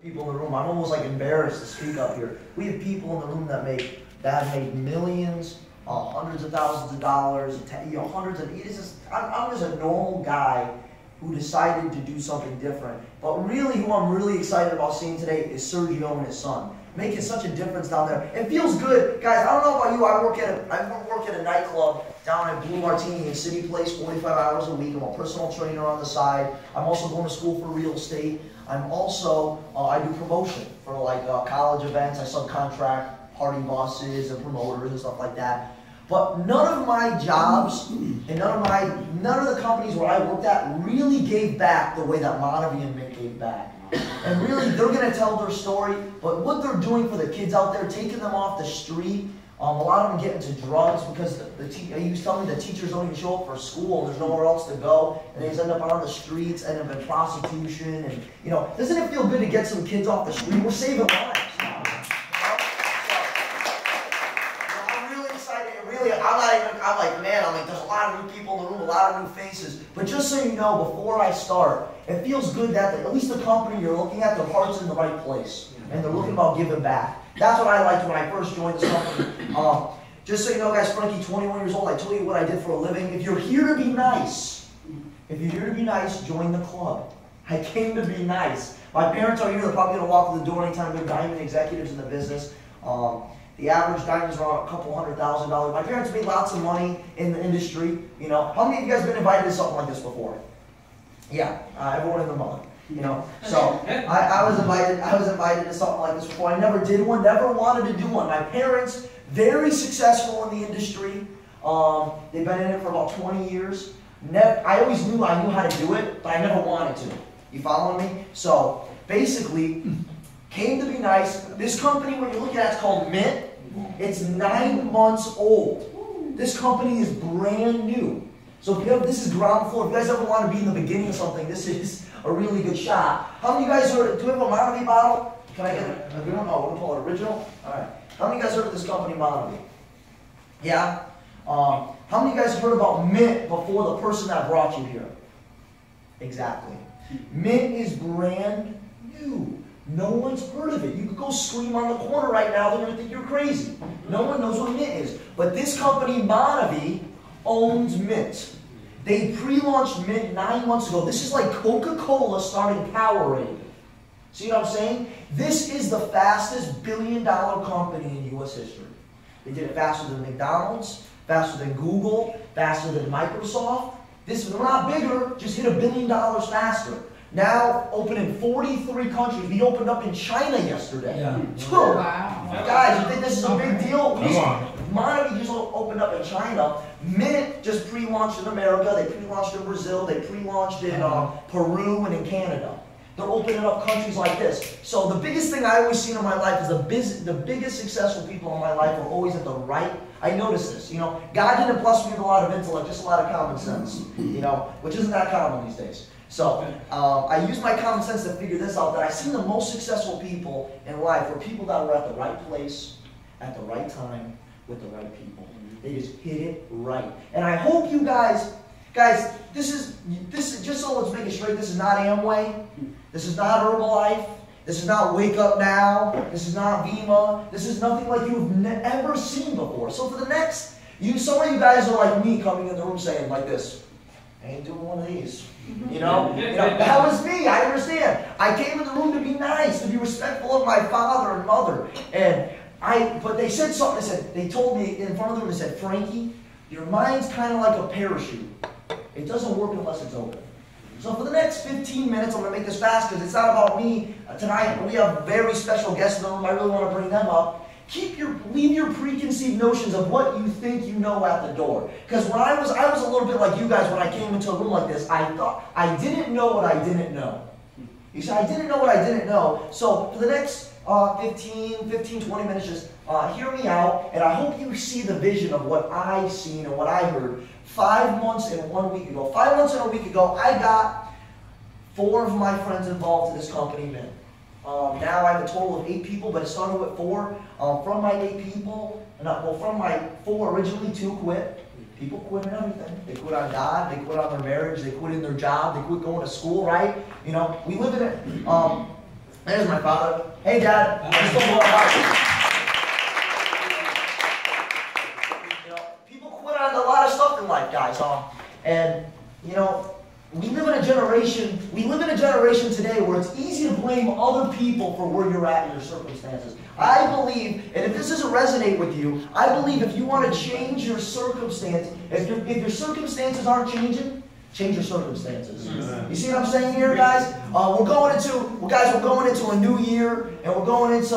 People in the room, I'm almost like embarrassed to speak up here. We have people in the room that have made millions, hundreds of thousands of dollars, hundreds of. I'm just a normal guy who decided to do something different. But really, who I'm really excited about seeing today is Sergio and his son, making such a difference down there. It feels good, guys. I don't know about you. I work at a nightclub down at Blue Martini in City Place, 45 hours a week. I'm a personal trainer on the side. I'm also going to school for real estate. I'm also, I do promotion for like college events. I subcontract party buses and promoters and stuff like that. But none of my jobs and none of the companies where I worked at really gave back the way that Monavi and mYnt gave back. And really, they're going to tell their story, but what they're doing for the kids out there, taking them off the street, a lot of them get into drugs because he was telling me the teachers don't even show up for school and there's nowhere else to go, and they just end up on the streets, end up in prostitution, and doesn't it feel good to get some kids off the street? We're saving lives. I'm like, there's a lot of new people in the room, a lot of new faces. But just so you know, before I start, it feels good that at least the company you're looking at, their heart's in the right place. And they're looking about giving back. That's what I liked when I first joined this company. Just so you know, guys, Frankie, 21 years old, I told you what I did for a living. If you're here to be nice, join the club. I came to be nice. My parents are here. They're probably going to walk through the door anytime. They're diamond executives in the business. The average diamond is around a couple $100,000. My parents made lots of money in the industry. How many of you guys have been invited to something like this before? Yeah, everyone in the mother. So I was invited to something like this before. I never did one, never wanted to do one. My parents, very successful in the industry. They've been in it for about 20 years. I always knew I knew how to do it, but I never wanted to. You following me? So basically, came to be nice. This company, when you look at it, it's called mYnt. It's 9 months old. This company is brand new. So this is ground floor. If you guys ever want to be in the beginning of something, this is a really good shot. How many of you guys heard? Do we have a Monavi bottle? Can I get it? We don't know. We're going to call it original. All right. How many of you guys heard of this company, Monavi? Yeah. How many of you guys heard about mYnt before the person that brought you here? Exactly. mYnt is brand new. No one's heard of it. You could go scream on the corner right now, they're going to think you're crazy. No one knows what mYnt is. But this company, Monavi, owns mYnt. They pre-launched mYnt 9 months ago. This is like Coca-Cola starting Powerade. See what I'm saying? This is the fastest billion-dollar company in U.S. history. They did it faster than McDonald's, faster than Google, faster than Microsoft. They're not bigger, just hit $1 billion faster. Now open in 43 countries. We opened up in China yesterday. Yeah. Wow. Guys, you think this is a big deal? Monavi just opened up in China. mYnt just pre-launched in America. They pre-launched in Brazil. They pre-launched in Peru and in Canada. They're opening up countries like this. So the biggest thing I always seen in my life is the biggest successful people in my life are always at the right. I noticed this. God didn't bless me with a lot of intellect, just a lot of common sense. Which isn't that common these days. So I use my common sense to figure this out, that I've seen the most successful people in life were people that were at the right place, at the right time, with the right people. They just hit it right. And I hope you guys, this is just so let's make it straight, this is not Amway, this is not Herbalife, this is not Wake Up Now, this is not Vima, this is nothing like you've ever seen before. So for the next, some of you guys are like me coming in the room saying like this, I ain't doing one of these. That was me. I understand. I came in the room to be nice, to be respectful of my father and mother. But they said something. They told me in front of them, they said, Frankie, your mind's kind of like a parachute. It doesn't work unless it's open. So for the next 15 minutes, I'm going to make this fast because it's not about me. Tonight, we have very special guests in the room. I really want to bring them up. Leave your preconceived notions of what you think you know at the door. Because when I was a little bit like you guys when I came into a room like this. I thought I didn't know what I didn't know. You see, I didn't know what I didn't know. So for the next 15, 20 minutes, just hear me out. And I hope you see the vision of what I've seen and what I heard 5 months and 1 week ago. 5 months and a week ago, I got 4 of my friends involved in this company, mYnt. Now I have a total of 8 people, but it started with 4. From my 8 people, from my 4 originally, 2 quit. People quit in everything. They quit on God, they quit on their marriage, they quit in their job, they quit going to school, right? We live in it. There's my father. Hey, Dad. You know, people quit on a lot of stuff in life, guys, and you know, we live in a generation today where it's easy to blame other people for where you're at in your circumstances. I believe, and if this doesn't resonate with you, I believe if you want to change your circumstance, if your circumstances aren't changing, change your circumstances. You see what I'm saying here, guys? We're going into a new year, and we're going into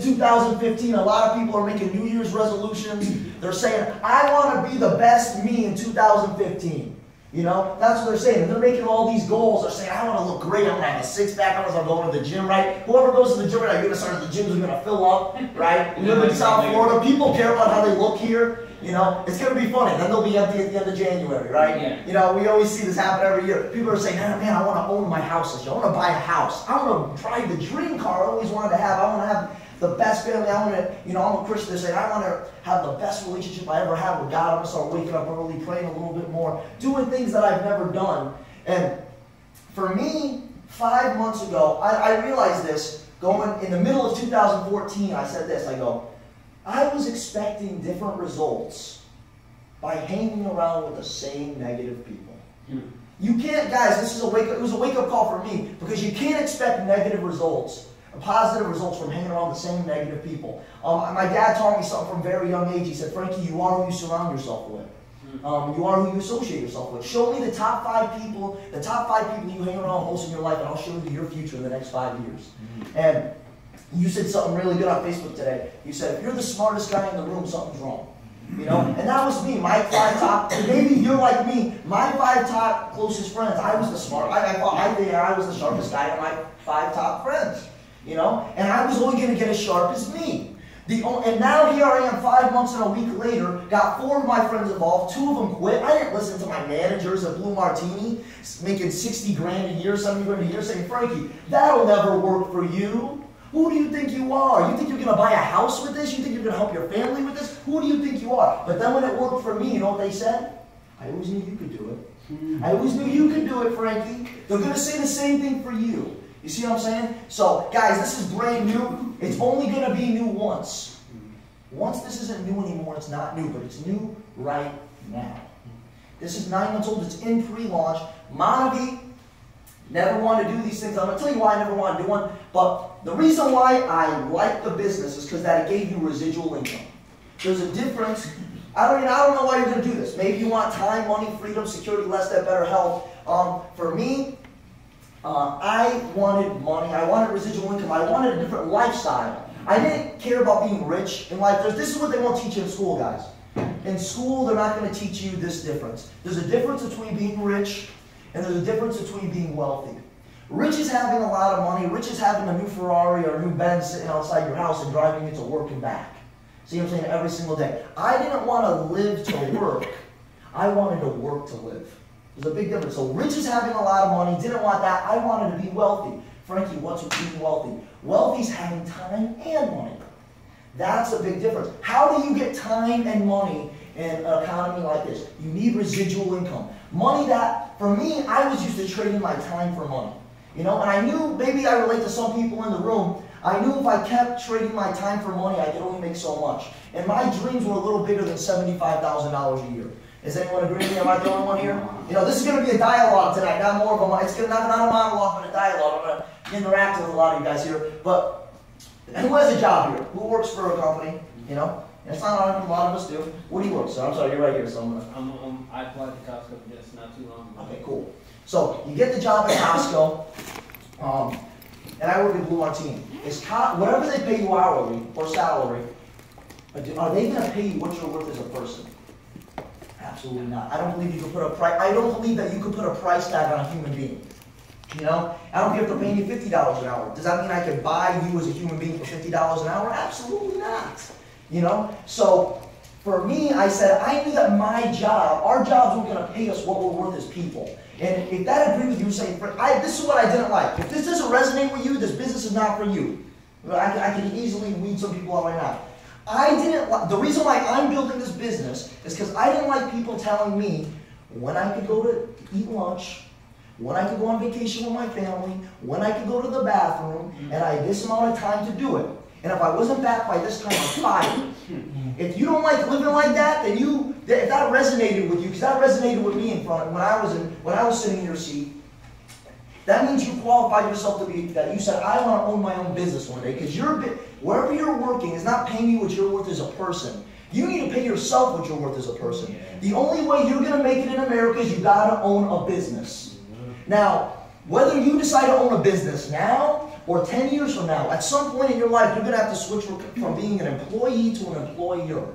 2015. A lot of people are making New Year's resolutions. They're saying, I want to be the best me in 2015. You know, that's what they're saying. And they're making all these goals. They're saying, I want to look great. I'm going to have a six-pack. I'm going to the gym, right? Whoever goes to the gym right now, you're going to start at the gyms are going to fill up, right? We live in South Florida. People care about how they look here. You know, it's going to be funny. Then they'll be empty at the end of January, right? Yeah. You know, we always see this happen every year. People are saying, oh, man, I want to own my house this year. I want to buy a house. I want to drive the dream car I always wanted to have. I want to have the best family. I want to, you know, I'm a Christian. They're saying, I want to have the best relationship I ever had with God. I'm going to start waking up early, praying a little bit more, doing things that I've never done. And for me, 5 months ago, I realized this. Going in the middle of 2014, I said this. I go, I was expecting different results by hanging around with the same negative people. You can't, guys, this is it was a wake-up call for me, because you can't expect negative results, positive results, from hanging around the same negative people. My dad taught me something from a very young age. He said, Frankie, you are who you surround yourself with. You are who you associate yourself with. Show me the top five people you hang around most in your life, and I'll show you your future in the next 5 years. And you said something really good on Facebook today. You said, if you're the smartest guy in the room, something's wrong. You know, and that was me. My 5 top, maybe you're like me. My 5 top closest friends, I was the smart. I think I was the sharpest guy of my 5 top friends. You know, and I was only going to get as sharp as me. And now here I am 5 months and a week later, got 4 of my friends involved, 2 of them quit. I didn't listen to my managers at Blue Martini, making 60 grand a year, 70 grand a year, saying, Frankie, that'll never work for you. Who do you think you are? You think you're going to buy a house with this? You think you're going to help your family with this? Who do you think you are? But then when it worked for me, you know what they said? I always knew you could do it. I always knew you could do it, Frankie. They're going to say the same thing for you. You see what I'm saying? So, guys, this is brand new. It's only going to be new once. Once this isn't new anymore, it's not new, but it's new right now. This is 9 months old. It's in pre-launch. Manavi never wanted to do these things. I'm going to tell you why I never wanted to do one. But the reason why I like the business is because that it gave you residual income. There's a difference. I don't know why you're going to do this. Maybe you want time, money, freedom, security, less debt, better health. For me, I wanted money. I wanted residual income. I wanted a different lifestyle. I didn't care about being rich in life. This is what they won't teach you in school, guys. In school, they're not going to teach you this difference. There's a difference between being rich and there's a difference between being wealthy. Rich is having a lot of money. Rich is having a new Ferrari or a new Benz sitting outside your house and driving it to work and back. See what I'm saying? Every single day. I didn't want to live to work. I wanted to work to live. There's a big difference. So rich is having a lot of money. Didn't want that. I wanted to be wealthy. Frankie, what's being wealthy? Wealthy's having time and money. That's a big difference. How do you get time and money in an economy like this? You need residual income. Money that, for me, I was used to trading my time for money. You know, and I knew, maybe I relate to some people in the room, I knew if I kept trading my time for money, I could only make so much. And my dreams were a little bigger than $75,000 a year. Does anyone agree with me? Am I the only one here? You know, this is going to be a dialogue tonight, not more of a, it's not a monologue, but a dialogue. I'm going to interact with a lot of you guys here. But, and who has a job here? Who works for a company? You know? And it's not a lot of us do. What do you work, sir? I'm sorry, you're right here, so I'm going to... I applied to Costco just not too long ago. Okay, cool. So, you get the job at Costco, and I work at Blue Martini. Whatever they pay you hourly or salary, are they going to pay you what you're worth as a person? Absolutely not. I don't believe you could put a price. I don't believe that you could put a price tag on a human being. You know, I don't care if they're paying you $50 an hour. Does that mean I could buy you as a human being for $50 an hour? Absolutely not. You know, so for me, I said I knew that my job, our jobs were going to pay us what we're worth as people. And if that agreed with you, saying, this is what I didn't like. If this doesn't resonate with you, this business is not for you. I can easily weed some people out right now. The reason why I'm building this business is because I didn't like people telling me when I could go to eat lunch, when I could go on vacation with my family, when I could go to the bathroom, and I had this amount of time to do it. And if I wasn't back by this time, I'm fired. If you don't like living like that, then if that resonated with you, because that resonated with me when I was sitting in your seat, that means you qualified yourself to be that. You said, I want to own my own business one day, because wherever you're working is not paying you what you're worth as a person. You need to pay yourself what you're worth as a person. The only way you're going to make it in America is you got to own a business. Now, whether you decide to own a business now or 10 years from now, at some point in your life, you're going to have to switch from being an employee to an employer.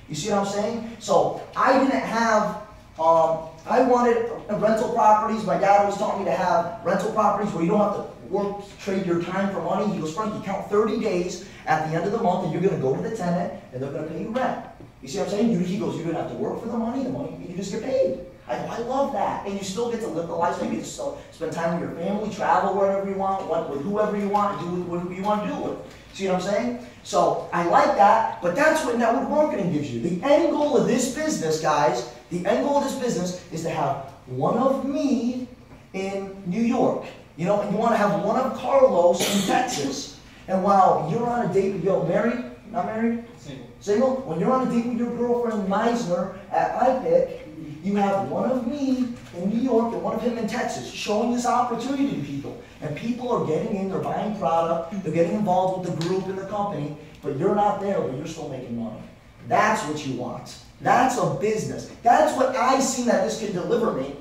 You see what I'm saying? So I didn't have, I wanted rental properties. My dad always taught me to have rental properties where you don't have to trade your time for money. He goes, Frankie, count 30 days at the end of the month, and you're going to go to the tenant, and they're going to pay you rent. You see what I'm saying? He goes, you don't have to work for the money, you just get paid. I go, I love that. And you still get to live the lifestyle. You get to still spend time with your family, travel wherever you want, with whoever you want, and do whatever you want to do with it. See what I'm saying? So I like that, but that's what network marketing gives you. The end goal of this business, guys, the end goal of this business is to have one of me in New York. You know, and you want to have one of Carlos in Texas. And while you're on a date with your married, not married? Single. Single? When you're on a date with your girlfriend Meisner at iPick, you have one of me in New York and one of him in Texas, showing this opportunity to people. And people are getting in, they're buying product, they're getting involved with the group and the company, but you're not there, but you're still making money. That's what you want. That's a business. That's what I seen that this can deliver me.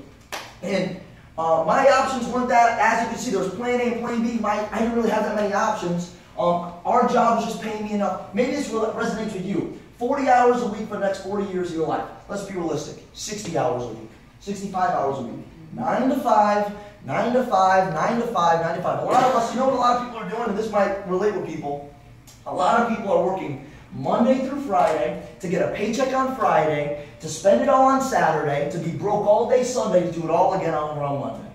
And my options weren't that. As you can see, there was plan A and plan B. I didn't really have that many options. Our job was just paying me enough. Maybe this resonates with you. 40 hours a week for the next 40 years of your life. Let's be realistic. 60 hours a week. 65 hours a week. 9 to 5, 9 to 5, 9 to 5, 9 to 5. A lot of us, you know what a lot of people are doing, and this might relate with people. A lot of people are working Monday through Friday to get a paycheck on Friday, to spend it all on Saturday, to be broke all day Sunday, to do it all again around Monday.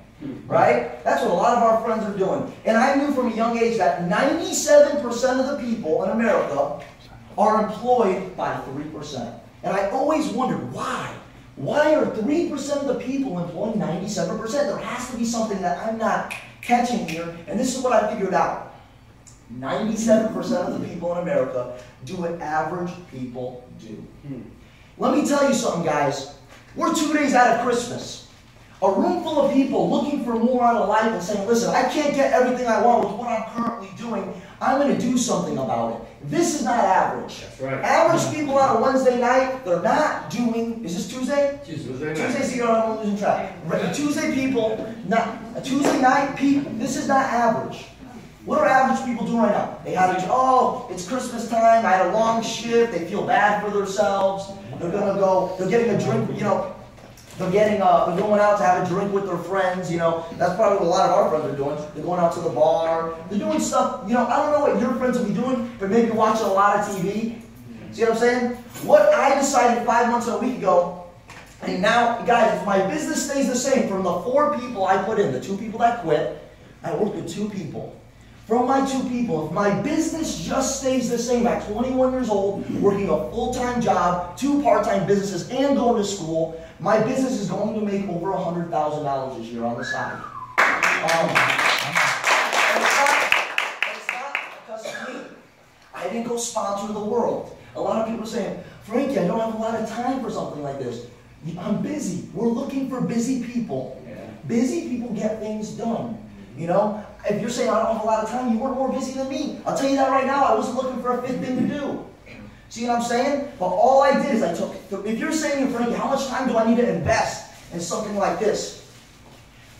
Right? That's what a lot of our friends are doing. And I knew from a young age that 97% of the people in America are employed by 3%. And I always wondered why. Why are 3% of the people employing 97%? There has to be something that I'm not catching here, and this is what I figured out. 97% of the people in America do what average people do. Let me tell you something, guys. We're 2 days out of Christmas. A room full of people looking for more out of life and saying, listen, I can't get everything I want with what I'm currently doing. I'm going to do something about it. This is not average. That's right. Average people on a Wednesday night, they're not doing, is this Tuesday? Tuesday, so I'm losing track. Tuesday people, Tuesday night people, this is not average. What are average people doing right now? They had it's Christmas time, I had a long shift, they feel bad for themselves, they're going to go, they're getting a drink, they're going out to have a drink with their friends, That's probably what a lot of our friends are doing. They're going out to the bar. They're doing stuff, I don't know what your friends will be doing, but maybe watching a lot of TV. See what I'm saying? What I decided 5 months and a week ago, and now, guys, if my business stays the same, from the 4 people I put in, the 2 people that quit, I worked with 2 people. From my 2 people, if my business just stays the same at 21 years old, working a full-time job, 2 part-time businesses, and going to school, my business is going to make over $100,000 this year on the side. It's not because of me. I didn't go sponsor the world. A lot of people are saying, Frankie, I don't have a lot of time for something like this. I'm busy. We're looking for busy people. Busy people get things done. If you're saying I don't have a lot of time, you weren't more busy than me. I'll tell you that right now. I wasn't looking for a 5th thing to do. See what I'm saying? But all I did is I took, if you're saying, Frankie, how much time do I need to invest in something like this?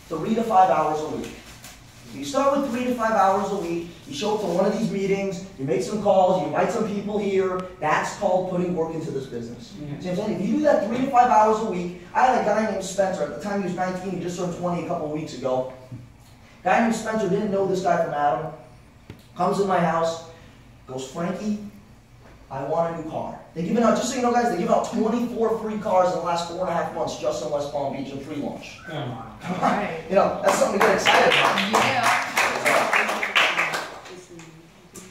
3 to 5 hours a week. You start with 3 to 5 hours a week, you show up to one of these meetings, you make some calls, you invite some people here, that's called putting work into this business. See what I'm saying? If you do that 3 to 5 hours a week, I had a guy named Spencer, at the time he was 19, he just turned 20 a couple of weeks ago. Guy named Spencer, didn't know this guy from Adam, comes in my house, goes, Frankie, I want a new car. They give out, just so you know guys, they give out 24 free cars in the last 4.5 months just in West Palm Beach and free lunch. Come on. Right. That's something to get excited about. Yeah.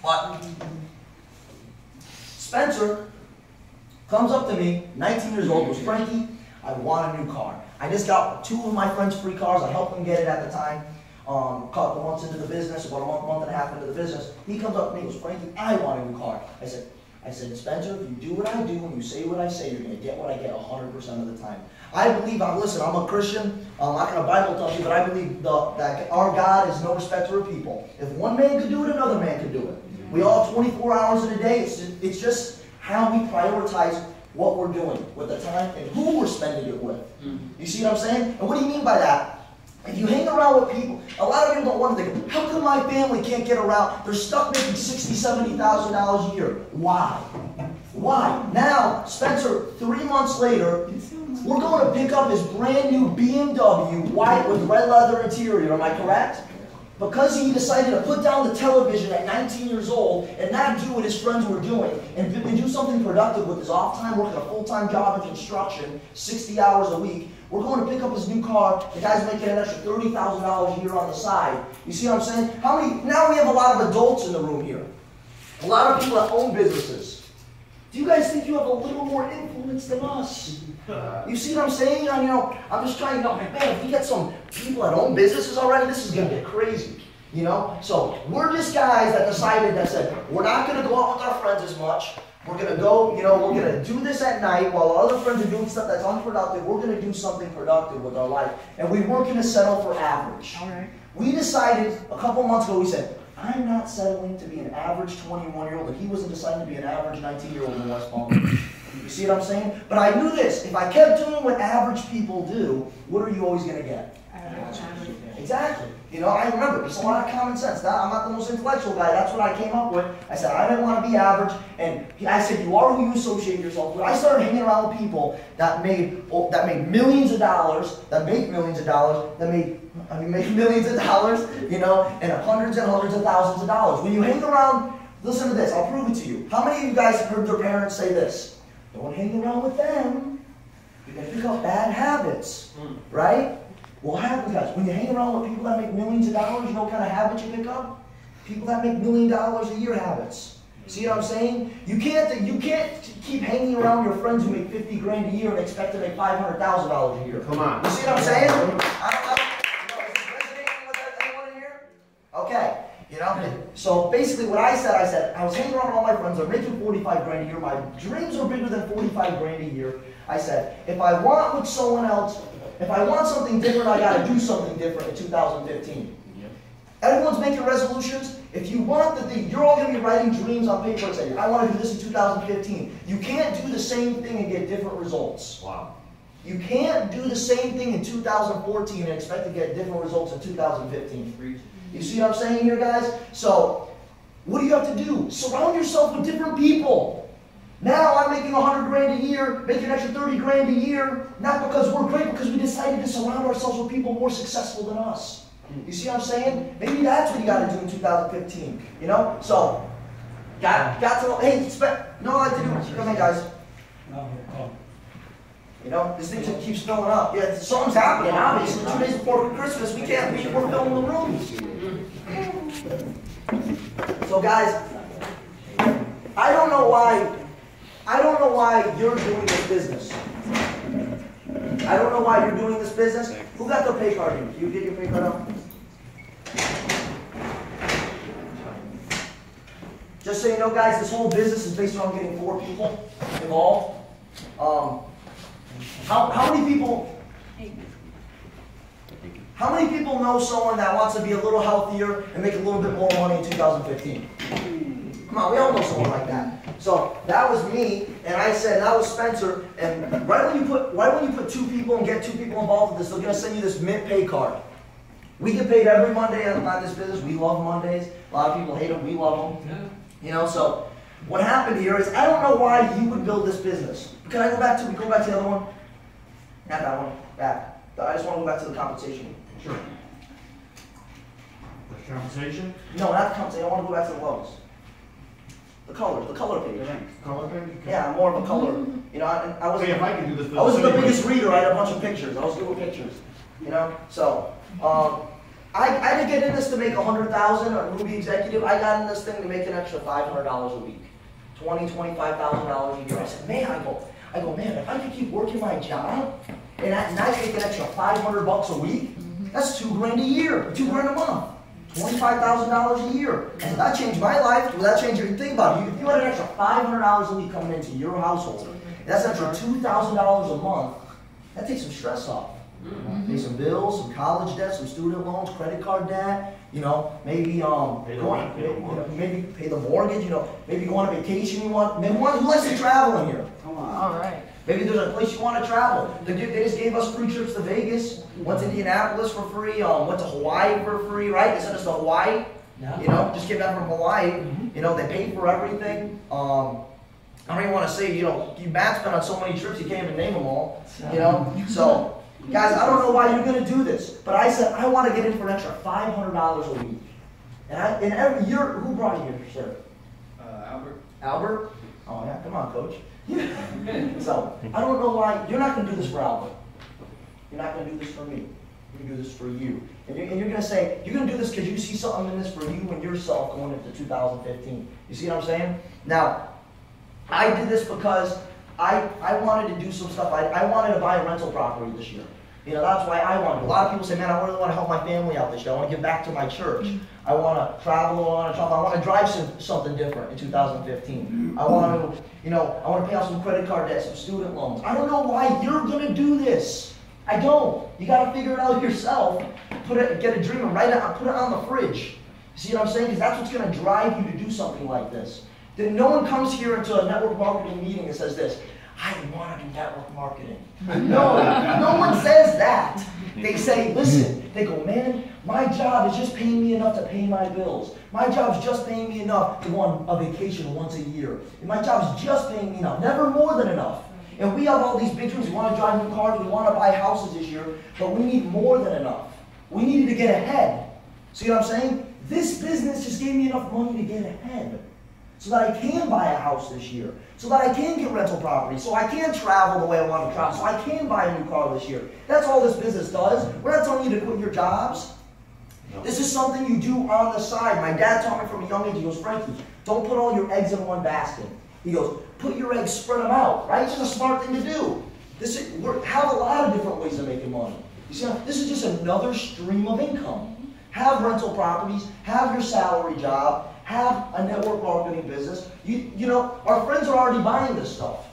But Spencer comes up to me, 19 years old, goes, Frankie, I want a new car. I just got 2 of my friends' free cars. I helped them get it at the time. A couple months into the business, about a month and a half into the business, he comes up to me and goes, Frankie, I want a new car. I said, Spencer, if you do what I do and you say what I say, you're going to get what I get 100% of the time. I believe, listen, I'm a Christian. I'm not going to Bible tell you, but I believe that our God is no respecter of people. If one man could do it, another man could do it. We all have 24 hours in a day. It's just how we prioritize what we're doing with the time and who we're spending it with. You see what I'm saying? And what do you mean by that? If you hang around with people, a lot of people don't want to think, how come my family can't get around? They're stuck making $60,000, $70,000 a year. Why? Why? Now, Spencer, 3 months later, we're going to pick up his brand new BMW, white with red leather interior. Am I correct? Because he decided to put down the television at 19 years old and not do what his friends were doing and do something productive with his off time, working a full-time job in construction, 60 hours a week. We're going to pick up his new car. The guy's making an extra $30,000 a year on the side. You see what I'm saying? Now we have a lot of adults in the room here. A lot of people that own businesses. Do you guys think you have a little more influence than us? You see what I'm saying? I'm just trying to, man, if we get some people that own businesses already, this is going to get crazy. So we're just guys that decided that said, we're not going to go out with our friends as much. We're going to go, we're going to do this at night while our other friends are doing stuff that's unproductive. We're going to do something productive with our life. And we weren't going to settle for average. All right. We decided a couple months ago, we said, I'm not settling to be an average 21-year-old, and he wasn't deciding to be an average 19-year-old in West Palm Beach. You see what I'm saying? But I knew this. If I kept doing what average people do, what are you always going to get? Average. Exactly. I remember, there's a lot of common sense. I'm not the most intellectual guy. That's what I came up with. I said, I didn't want to be average. And I said, you are who you associate yourself with. I started hanging around with people that made millions of dollars, that make millions of dollars, that make millions of dollars, and hundreds of thousands of dollars. When you hang around, listen to this, I'll prove it to you. How many of you guys heard their parents say this? Don't hang around with them. You're going to pick up bad habits, right? Well, what happens, guys? When you hang around with people that make millions of dollars, you know what kind of habits you pick up? People that make $1 million a year habits. See what I'm saying? You can't keep hanging around your friends who make 50 grand a year and expect to make $500,000 a year. Come on. You see what I'm saying? Is this resonating with anyone in here? Okay. So basically what I said, I was hanging around with all my friends, they're making 45 grand a year, my dreams are bigger than 45 grand a year. I said, if I want with someone else, if I want something different, I got to do something different in 2015. Everyone's making resolutions. If you want the thing, you're all going to be writing dreams on paper and saying, I want to do this in 2015. You can't do the same thing and get different results. Wow. You can't do the same thing in 2014 and expect to get different results in 2015. You see what I'm saying here, guys? So, what do you have to do? Surround yourself with different people. Now I'm making 100 grand a year, making an extra 30 grand a year, not because we're great, because we decided to surround ourselves with people more successful than us. You see what I'm saying? Maybe that's what you got to do in 2015. So, got to, hey, no, I like to do, come in, guys. This thing just keeps filling up. Yeah, something's happening, obviously. 2 days before Christmas, we're filling the room. So, guys, I don't know why you're doing this business. I don't know why you're doing this business. Who got their pay card in? You get your pay card out? Just so you know, guys, this whole business is based on getting 4 people involved. How many people know someone that wants to be a little healthier and make a little bit more money in 2015? Come on, we all know someone like that. So that was me, and I said that was Spencer. And right when you put 2 people and get 2 people involved with this, they're gonna send you this Mint pay card. We get paid every Monday on this business. We love Mondays. A lot of people hate them. We love them. So what happened here is I don't know why you would build this business. Can I go back to the other one? Not that one. Back. I just want to go back to the compensation. Sure. The compensation? No, not the compensation. I want to go back to the logos. The color page. Color page? Yeah, more of a color. I was. Hey, if I can do this. I wasn't the biggest reader. I had a bunch of pictures. I was good with pictures. So I didn't get in this to make $100,000 a Ruby executive. I got in this thing to make an extra $500 a week, $25,000 a year. I said, man, I go, man, if I could keep working my job and I take an extra $500 a week, that's $2 grand a year, $2 grand a month. $25,000 a year. And that changed my life. Will that change your think about it? If you had an extra $500 a week coming into your household, that's an extra $2,000 a month. That takes some stress off. Pay some bills, some college debt, some student loans, credit card debt. You know, maybe maybe pay the mortgage. You know, maybe go on a vacation. Who likes to travel in here? All right. Maybe there's a place you want to travel. They just gave us free trips to Vegas, went to Indianapolis for free, went to Hawaii for free, right? They sent us to Hawaii, you know, just came back from Hawaii. You know, they paid for everything. I don't even want to say, you know, Matt's been on so many trips, you can't even name them all, you know? So, guys, I don't know why you're going to do this, but I said I want to get in for an extra $500 a week. And every year, who brought you here, sir? Albert. Albert? Oh, yeah, come on, coach. So, I don't know why, you're not going to do this for Albert. You're not going to do this for me. You're going to do this for you. And you're going to say, you're going to do this because you see something in this for you and yourself going into 2015. You see what I'm saying? Now, I did this because I wanted to do some stuff. I wanted to buy a rental property this year. You know, that's why I wanted. A lot of people say, man, I really want to help my family out this year. I want to give back to my church. I want to travel. I want to drive something different in 2015. I want to, you know, I want to pay off some credit card debt, some student loans. I don't know why you're going to do this. I don't. You got to figure it out yourself. Get a dream and write it. Put it on the fridge. You see what I'm saying? Because that's what's going to drive you to do something like this. Then no one comes here into a network marketing meeting and says this, I want to do network marketing. No one says that. They say, listen, they go, man, my job is just paying me enough to pay my bills. My job's just paying me enough to go on a vacation once a year. And my job's just paying me enough, never more than enough. And we have all these big dreams. We want to drive new cars, we want to buy houses this year, but we need more than enough. We needed to get ahead. See what I'm saying? This business just gave me enough money to get ahead, so that I can buy a house this year, so that I can get rental property, so I can travel the way I want to travel, so I can buy a new car this year. That's all this business does. We're not telling you to quit your jobs. No. This is something you do on the side. My dad taught me from a young age, he goes, Frankie, don't put all your eggs in one basket. He goes, put your eggs, spread them out, right? It's just a smart thing to do. We have a lot of different ways of making money. You see, this is just another stream of income. Have rental properties, have your salary job, have a network marketing business. You know, our friends are already buying this stuff.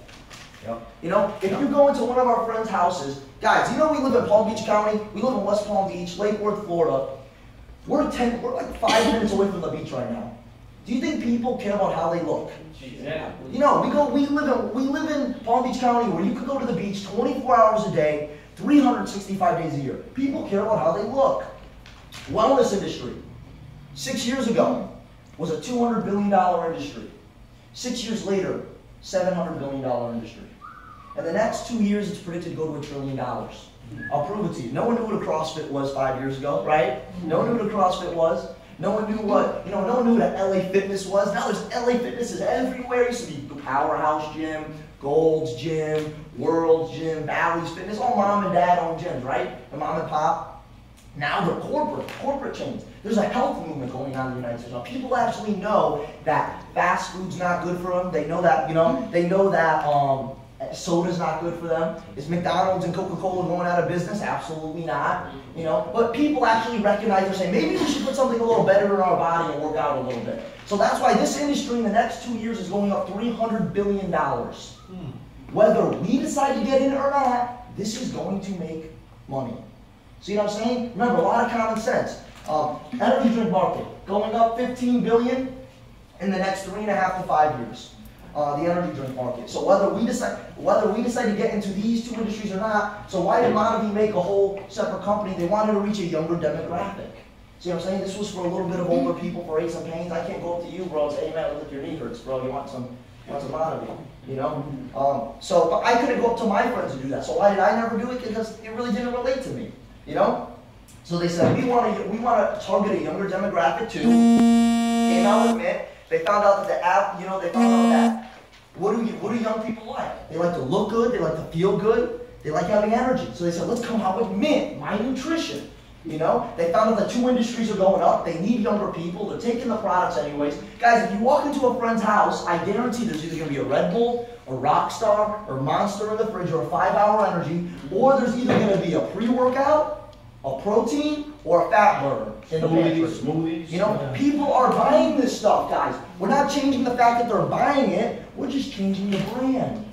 Yep. You know, if you go into one of our friends' houses, guys, you know we live in Palm Beach County, we live in West Palm Beach, Lake Worth, Florida. We're like 5 minutes away from the beach right now. Do you think people care about how they look? Exactly. You know, we live in Palm Beach County where you could go to the beach 24 hours a day, 365 days a year. People care about how they look. Wellness industry. 6 years ago was a $200 billion industry. 6 years later, $700 billion industry. In the next 2 years, it's predicted to go to $1 trillion. I'll prove it to you. No one knew what a CrossFit was 5 years ago, right? No one knew what a CrossFit was. No one knew what, no one knew what LA Fitness was. Now there's LA Fitnesses everywhere. It used to be Powerhouse Gym, Gold's Gym, World's Gym, Valley's Fitness, all mom and dad owned gyms, right? And mom and pop. Now they're corporate chains. There's a health movement going on in the United States. Now people actually know that fast food's not good for them. They know that, they know that soda's not good for them. Is McDonald's and Coca-Cola going out of business? Absolutely not. But people actually recognize and say, maybe we should put something a little better in our body and work out a little bit. So that's why this industry in the next 2 years is going up $300 billion. Whether we decide to get in it or not, this is going to make money. See what I'm saying? Remember, a lot of common sense. Energy drink market going up $15 billion in the next 3.5 to 5 years. The energy drink market. So whether we decide to get into these two industries or not, so why did Monavie make a whole separate company? They wanted to reach a younger demographic. See what I'm saying? This was for a little bit of older people for aches and pains. I can't go up to you, bro, and say, hey man, look, your knee hurts, bro. You want some Monavie, So but I couldn't go up to my friends and do that. So why did I never do it? Because it really didn't relate to me. So they said, we want to target a younger demographic too. Came out with mYnt. They found out that the app, they found out that what do young people like? They like to look good, they like to feel good, they like having energy. So they said, let's come out with mYnt, my nutrition. You know, they found out that 2 industries are going up. They need younger people. They're taking the products anyways. Guys, if you walk into a friend's house, I guarantee there's either going to be a Red Bull, a Rockstar, or Monster in the fridge, or a 5-hour energy, or there's either going to be a pre-workout, a protein, or a fat burner in the pantry. Smoothies. You know, people are buying this stuff, guys. We're not changing the fact that they're buying it. We're just changing the brand.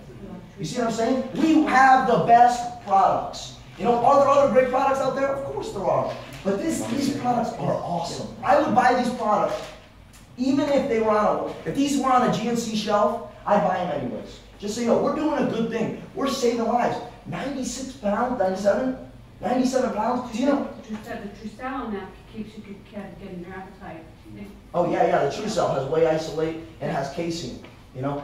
You see what I'm saying? We have the best products. You know, are there other great products out there? Of course there are. But these products are awesome. I would buy these products even if they were if these were on a GNC shelf, I'd buy them anyways. Just so you know, we're doing a good thing. We're saving lives. 96 pounds, 97 pounds. You know, The Trucell on that keeps you getting your appetite. oh yeah, the Trucell has whey isolate and has casein. You know,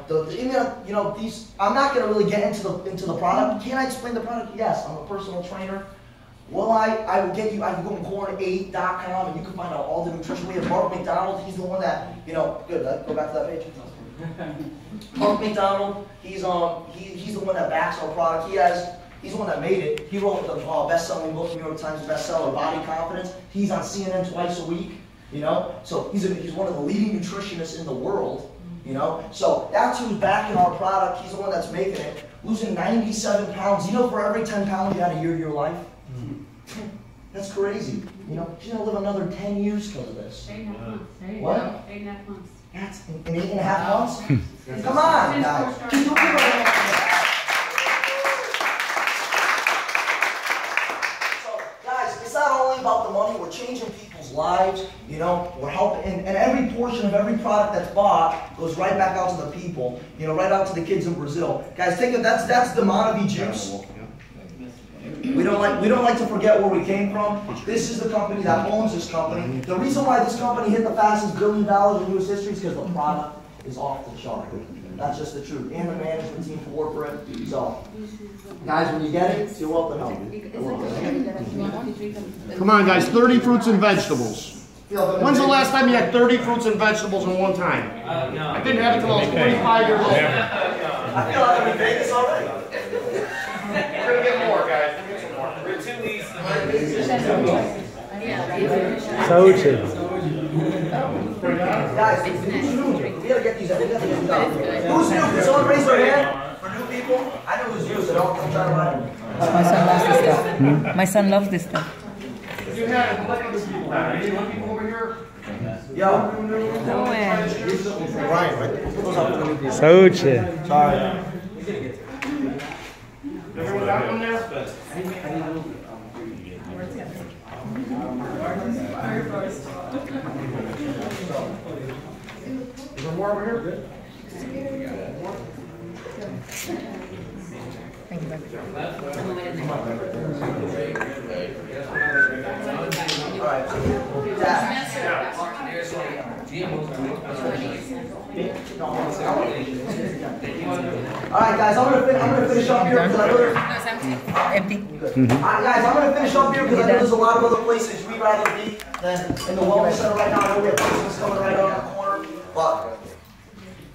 these. I'm not going to really get into the product. Can I explain the product? Yes, I'm a personal trainer. Well, I will get you. I can go on corn8.com and you can find out all the nutrition. We have Mark McDonald. He's the one that Good. Go back to that page. Mark McDonald. He's the one that backs our product. He's the one that made it. He wrote the best-selling book, New York Times bestseller, Body Confidence. He's on CNN twice a week. You know, so he's one of the leading nutritionists in the world. You know, so that's who's backing our product. He's the one that's making it. Losing 97 pounds. You know, for every 10 pounds you add a year to your life. That's crazy. You know, she's gonna live another 10 years because of this. 8.5 months. What? 8.5 months. That's in 8.5 months. Come on, guys. Keep doing it. It's not only about the money, we're changing people's lives, you know, we're helping, and every portion of every product that's bought goes right back out to the people, you know, right out to the kids in Brazil. Guys, take it, that's the Monavi juice. We don't like to forget where we came from. This is the company that owns this company. The reason why this company hit the fastest $1 billion in U.S. history is because the product is off the chart. That's just the truth. And the management team for it. So, guys, when you get it, you're welcome to help. Come on, guys. 30 fruits and vegetables. When's the last time you had 30 fruits and vegetables in one time? No. I didn't have it until I was 25 years old. I feel like I'm in Vegas already. We're going to get more, guys. We're going to get some more. We're 2 weeks. Guys, who's new? We gotta get these out. Who's new? Can someone raise their hand for new people? I know who's new, so don't try to run. My son loves this stuff. My son loves this stuff. You had any people over here? Yo. No way. Ryan, right? Soche. Sorry. Everyone got one there? Is there more over here? Thank you, baby. All right. Alright guys, I'm gonna finish up here because I know there's Empty. guys, I'm gonna finish up here because I know there's a lot of other places we'd rather be than in the wellness center right now. I know we have places coming right around the corner, but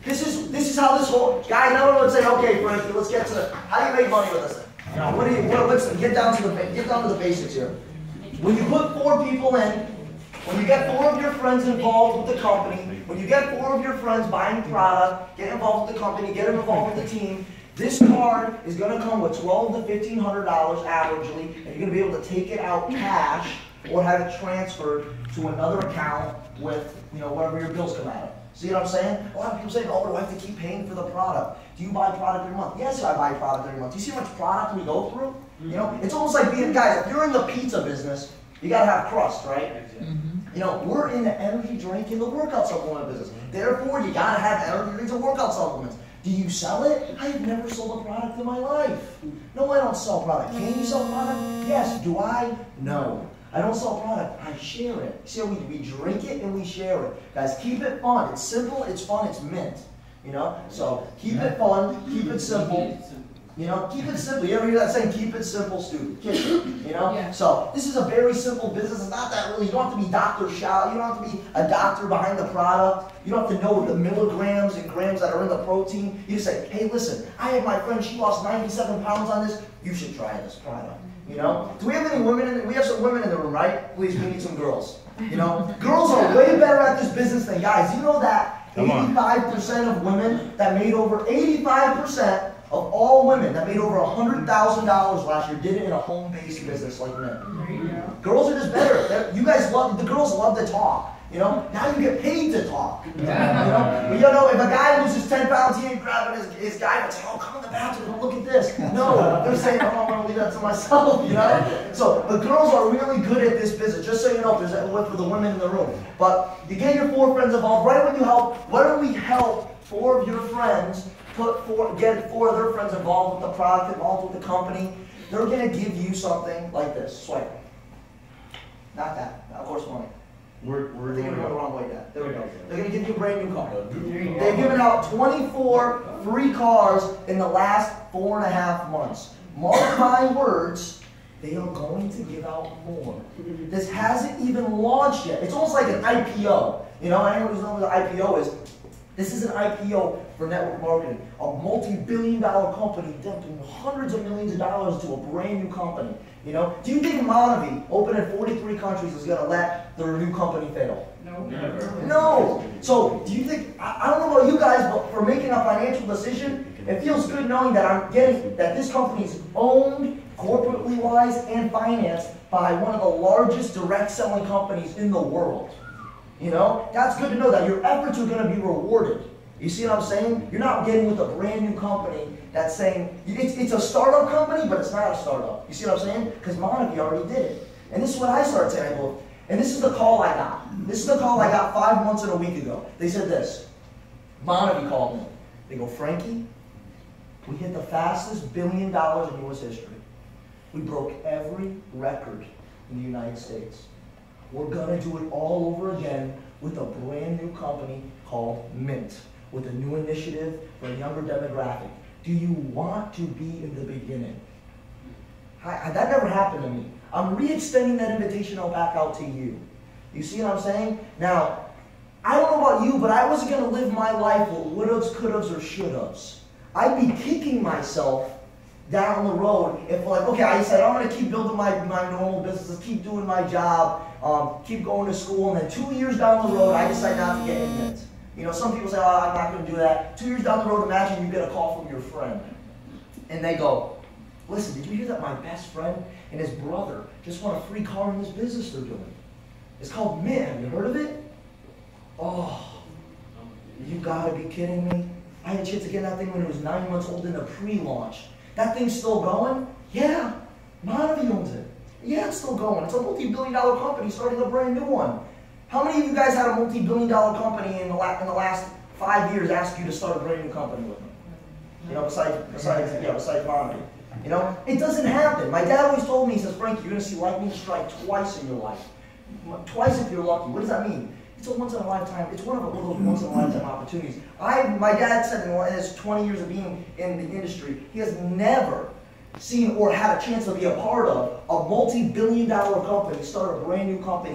this is how this whole guys. Now everyone's saying, okay, Frankie, let's get to how do you make money with this thing? You know, let's get down to the basics here. When you put 4 people in, when you get 4 of your friends involved with the company, when you get 4 of your friends buying product, get involved with the company, get involved with the team, this card is going to come with $1,200 to $1,500 averagely, and you're going to be able to take it out cash or have it transferred to another account with, you know, whatever your bills come out of. See what I'm saying? A lot of people say, oh, do I have to keep paying for the product? Do you buy product every month? Yes, I buy product every month. Do you see how much product we go through? You know, it's almost like being, guys, if you're in the pizza business, you gotta have crust, right? You know, we're in the energy drink and the workout supplement business. Therefore, you gotta have energy drinks and workout supplements. Do you sell it? I have never sold a product in my life. No, I don't sell product. Can you sell product? Yes. Do I? No. I don't sell product. I share it. See how we drink it and we share it. Guys, keep it fun. It's simple, it's fun, it's mint. You know? So keep it fun, keep it simple. You know, keep it simple. You ever hear that saying, keep it simple, stupid kid? You know? Yeah. So this is a very simple business. It's not that really, you don't have to be Dr. Shaw. You don't have to be a doctor behind the product. You don't have to know the milligrams and grams that are in the protein. You just say, hey, listen, I have my friend, she lost 97 pounds on this. You should try this product. You know? Do we have any women we have some women in the room, right? Please, we need some girls. You know? Girls are way better at this business than guys. You know that 85% of women that made over 85% of all women that made over $100,000 last year did it in a home-based business like men. Girls are just better. The girls love to talk. You know, now you get paid to talk. You know, if a guy loses 10 pounds, he ain't grabbing his guy and saying, "Oh, come in the bathroom and look at this." No, they're saying, "Oh, I'm gonna leave that to myself." You know. So the girls are really good at this business. Just so you know, if there's a word for the women in the room. But you get your 4 friends involved. Right when you help, why don't we help 4 of your friends get 4 of their friends involved with the product, involved with the company? They're gonna give you something like this. Swipe. Not that. Of course, money. We're going the wrong way, Dad. There we go. They're going to give you a brand new car. They've given out 24 free cars in the last 4.5 months. Mark my words, they are going to give out more. This hasn't even launched yet. It's almost like an IPO. You know, anyone who's knows what an IPO is, this is an IPO for network marketing. A multi-billion-dollar company dumping hundreds of millions of dollars to a brand new company. You know, do you think Monavi, open in 43 countries, is going to let their new company fail? No. Never. No. So, do you think, I don't know about you guys, but for making a financial decision, it feels good knowing that I'm getting, that this company is owned, corporately wise, and financed by one of the largest direct selling companies in the world. You know, that's good to know that your efforts are going to be rewarded. You see what I'm saying? You're not getting with a brand new company that's saying, it's a startup company, but it's not a startup. You see what I'm saying? Because Monavi already did it. And this is what I started saying. I go, and this is the call I got. This is the call I got 5 months and a week ago. They said this. Monavi called me. They go, "Frankie, we hit the fastest $1 billion in U.S. history. We broke every record in the United States. We're going to do it all over again with a brand new company called mYnt, with a new initiative for a younger demographic. Do you want to be in the beginning?" That never happened to me. I'm re-extending that invitation back out to you. You see what I'm saying? Now, I don't know about you, but I wasn't going to live my life with would-haves, could-haves, or should-haves. I'd be kicking myself down the road if, like, okay, I said, I'm going to keep building my normal businesses, keep doing my job, keep going to school, and then 2 years down the road, I decide not to get in mYnt. You know, some people say, "Oh, I'm not going to do that." 2 years down the road, imagine you get a call from your friend. And they go, "Listen, did you hear that my best friend and his brother just won a free car in this business they're doing? It's called mYnt. Have you heard of it?" Oh, you got to be kidding me. I had a chance to get that thing when it was 9 months old in a pre-launch. That thing's still going? Yeah. Monavi owns it. Yeah, it's still going. It's a multi-billion-dollar company starting a brand new one. How many of you guys had a multi-billion-dollar company in the last 5 years ask you to start a brand new company with them? You know, besides Monavi. You know, it doesn't happen. My dad always told me, he says, "Frankie, you're going to see lightning strike twice in your life. Twice if you're lucky." What does that mean? It's a once-in-a-lifetime. It's one of those once-in-a-lifetime opportunities. My dad said in his 20 years of being in the industry, he has never seen or had a chance to be a part of a multi-billion-dollar company start a brand new company